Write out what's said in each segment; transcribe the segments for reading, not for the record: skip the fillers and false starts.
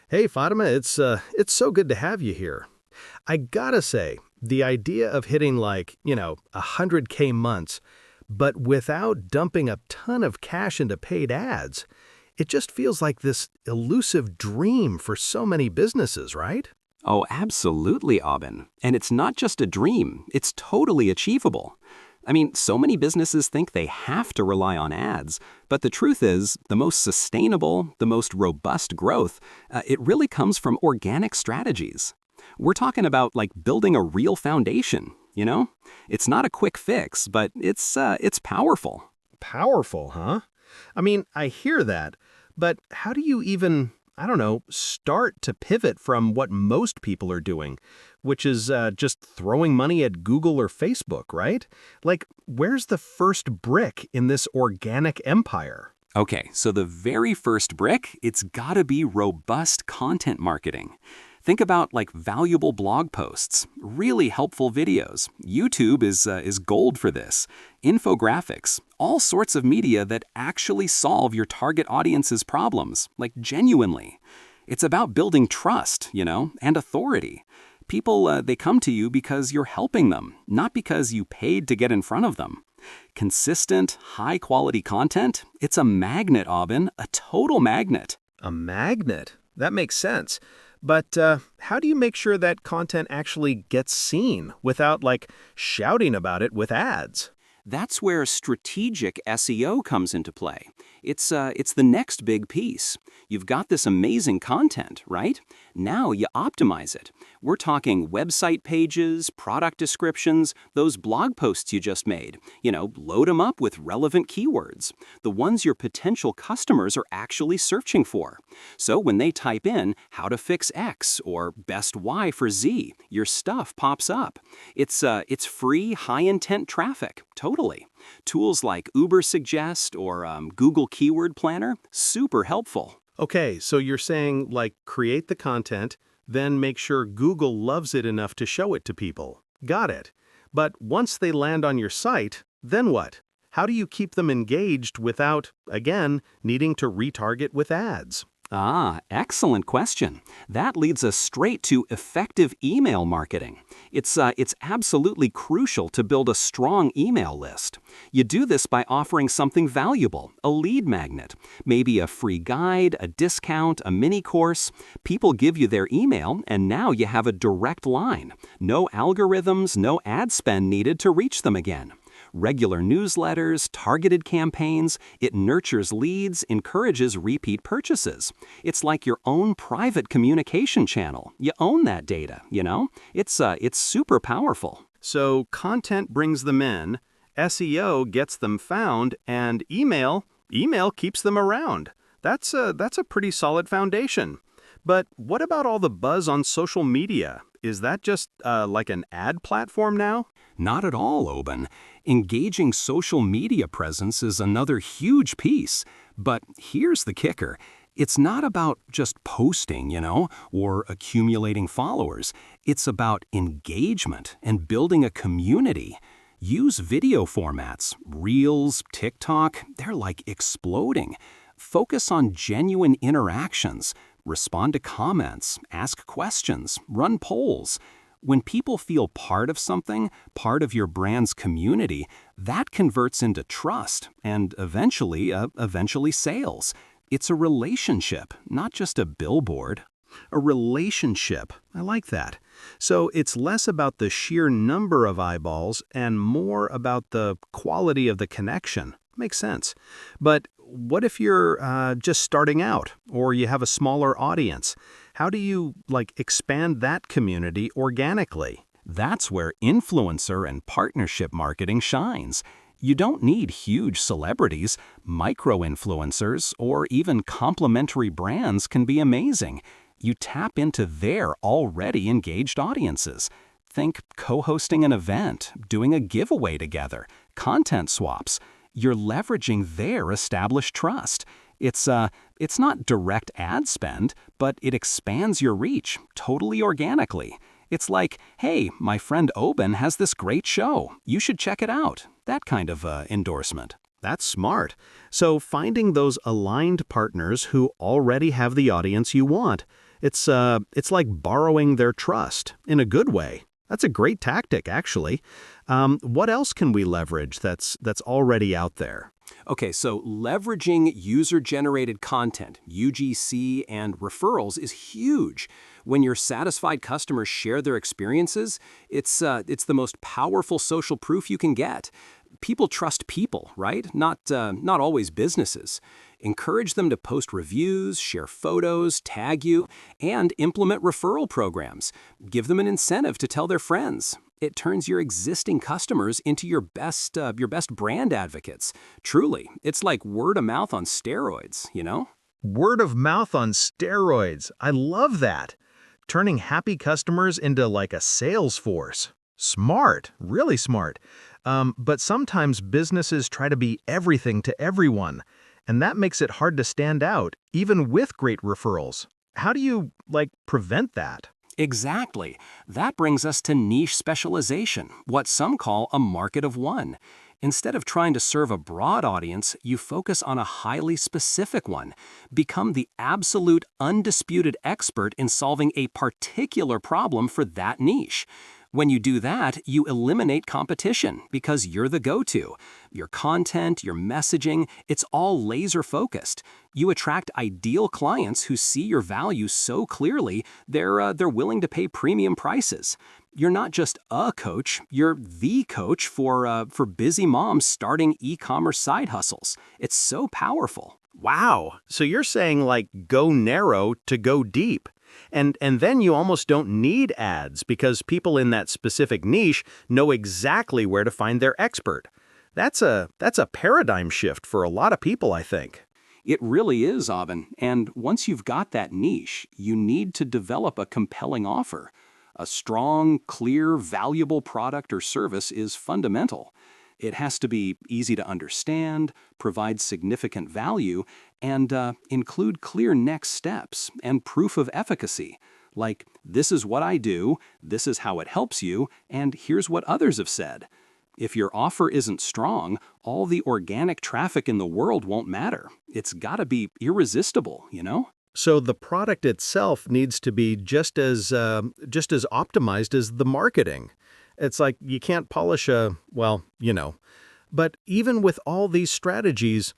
Hey Fatima, it's so good to have you here. I gotta say, the idea of hitting 100K months, but without dumping a ton of cash into paid ads, it just feels like this elusive dream for so many businesses, right? Oh, absolutely, Aubin. And it's not just a dream, it's totally achievable. I mean, so many businesses think they have to rely on ads, but the truth is, the most sustainable, the most robust growth, it really comes from organic strategies. We're talking about like building a real foundation. It's not a quick fix, but it's powerful. Powerful, huh? I mean, I hear that, but how do you even, I don't know, start to pivot from what most people are doing, which is just throwing money at Google or Facebook, right? Like, where's the first brick in this organic empire? Okay, so the very first brick, it's gotta be robust content marketing. Think about like valuable blog posts, really helpful videos. YouTube is gold for this. Infographics, all sorts of media that actually solve your target audience's problems, like genuinely. It's about building trust, and authority. People, they come to you because you're helping them, not because you paid to get in front of them. Consistent, high-quality content, it's a magnet, Aubin, a total magnet. A magnet? That makes sense. But how do you make sure that content actually gets seen without, shouting about it with ads? That's where strategic SEO comes into play. It's the next big piece. You've got this amazing content, right? Now you optimize it. We're talking website pages, product descriptions, those blog posts you just made. Load them up with relevant keywords, the ones your potential customers are actually searching for. So when they type in how to fix X or best Y for Z, your stuff pops up. It's free, high-intent traffic, totally. Tools like Uber Suggest or Google Keyword Planner, super helpful. Okay, so you're saying, create the content, then make sure Google loves it enough to show it to people. Got it. But once they land on your site, then what? How do you keep them engaged without, again, needing to retarget with ads? Ah, excellent question. That leads us straight to effective email marketing. It's absolutely crucial to build a strong email list. You do this by offering something valuable, a lead magnet, maybe a free guide, a discount, a mini course. People give you their email, and now you have a direct line. No algorithms, no ad spend needed to reach them again. Regular newsletters, targeted campaigns, it nurtures leads, encourages repeat purchases. It's like your own private communication channel. You own that data. It's super powerful. So content brings them in, SEO gets them found, and email keeps them around. That's a pretty solid foundation. But what about all the buzz on social media? Is that just like an ad platform now? Not at all, Oban. Engaging social media presence is another huge piece. But here's the kicker. It's not about just posting, or accumulating followers. It's about engagement and building a community. Use video formats. Reels, TikTok, they're like exploding. Focus on genuine interactions. Respond to comments, ask questions, run polls. When people feel part of something, part of your brand's community, that converts into trust and eventually sales. It's a relationship, not just a billboard. A relationship. I like that. So it's less about the sheer number of eyeballs and more about the quality of the connection. Makes sense. But what if you're just starting out or you have a smaller audience? How do you, expand that community organically? That's where influencer and partnership marketing shines. You don't need huge celebrities. Micro-influencers or even complementary brands can be amazing. You tap into their already engaged audiences. Think co-hosting an event, doing a giveaway together, content swaps. You're leveraging their established trust. It's not direct ad spend, but it expands your reach totally organically. It's like, hey, my friend Oben has this great show. You should check it out. That kind of endorsement. That's smart. So finding those aligned partners who already have the audience you want. It's like borrowing their trust in a good way. That's a great tactic, actually. What else can we leverage that's already out there? Okay, so leveraging user-generated content, UGC, and referrals is huge. When your satisfied customers share their experiences, it's the most powerful social proof you can get. People trust people, right? Not always businesses. Encourage them to post reviews, share photos, tag you, and implement referral programs. Give them an incentive to tell their friends. It turns your existing customers into your best brand advocates. Truly, it's like word of mouth on steroids, you know? Word of mouth on steroids. I love that. Turning happy customers into like a sales force. Smart, really smart. But sometimes businesses try to be everything to everyone, and that makes it hard to stand out, even with great referrals. How do you, prevent that? Exactly. That brings us to niche specialization, what some call a market of one. Instead of trying to serve a broad audience, you focus on a highly specific one. Become the absolute, undisputed expert in solving a particular problem for that niche. When you do that, you eliminate competition because you're the go-to. Your content, your messaging, it's all laser-focused. You attract ideal clients who see your value so clearly, they're willing to pay premium prices. You're not just a coach, you're the coach for busy moms starting e-commerce side hustles. It's so powerful. Wow. So you're saying go narrow to go deep. And then you almost don't need ads because people in that specific niche know exactly where to find their expert. That's a paradigm shift for a lot of people, I think. It really is, Aubin. And once you've got that niche, you need to develop a compelling offer. A strong, clear, valuable product or service is fundamental. It has to be easy to understand, provide significant value, and include clear next steps and proof of efficacy. Like, this is what I do, this is how it helps you, and here's what others have said. If your offer isn't strong, all the organic traffic in the world won't matter. It's gotta be irresistible, you know? So the product itself needs to be just as optimized as the marketing. It's like you can't polish a. But even with all these strategies,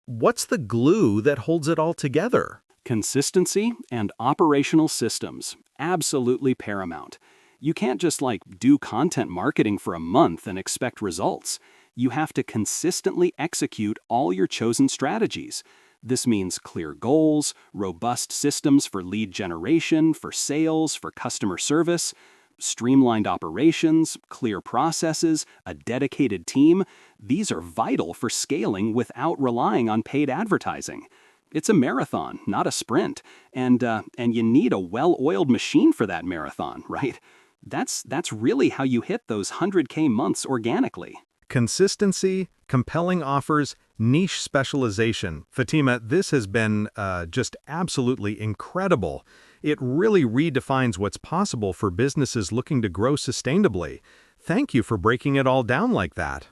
what's the glue that holds it all together? Consistency and operational systems, absolutely paramount. You can't just do content marketing for a month and expect results. You have to consistently execute all your chosen strategies. This means clear goals, robust systems for lead generation, for sales, for customer service, streamlined operations, clear processes, a dedicated team. These are vital for scaling without relying on paid advertising. It's a marathon, not a sprint, and you need a well-oiled machine for that marathon, right? That's really how you hit those 100K months organically. Consistency, compelling offers, niche specialization. Fatima, this has been just absolutely incredible. It really redefines what's possible for businesses looking to grow sustainably. Thank you for breaking it all down like that.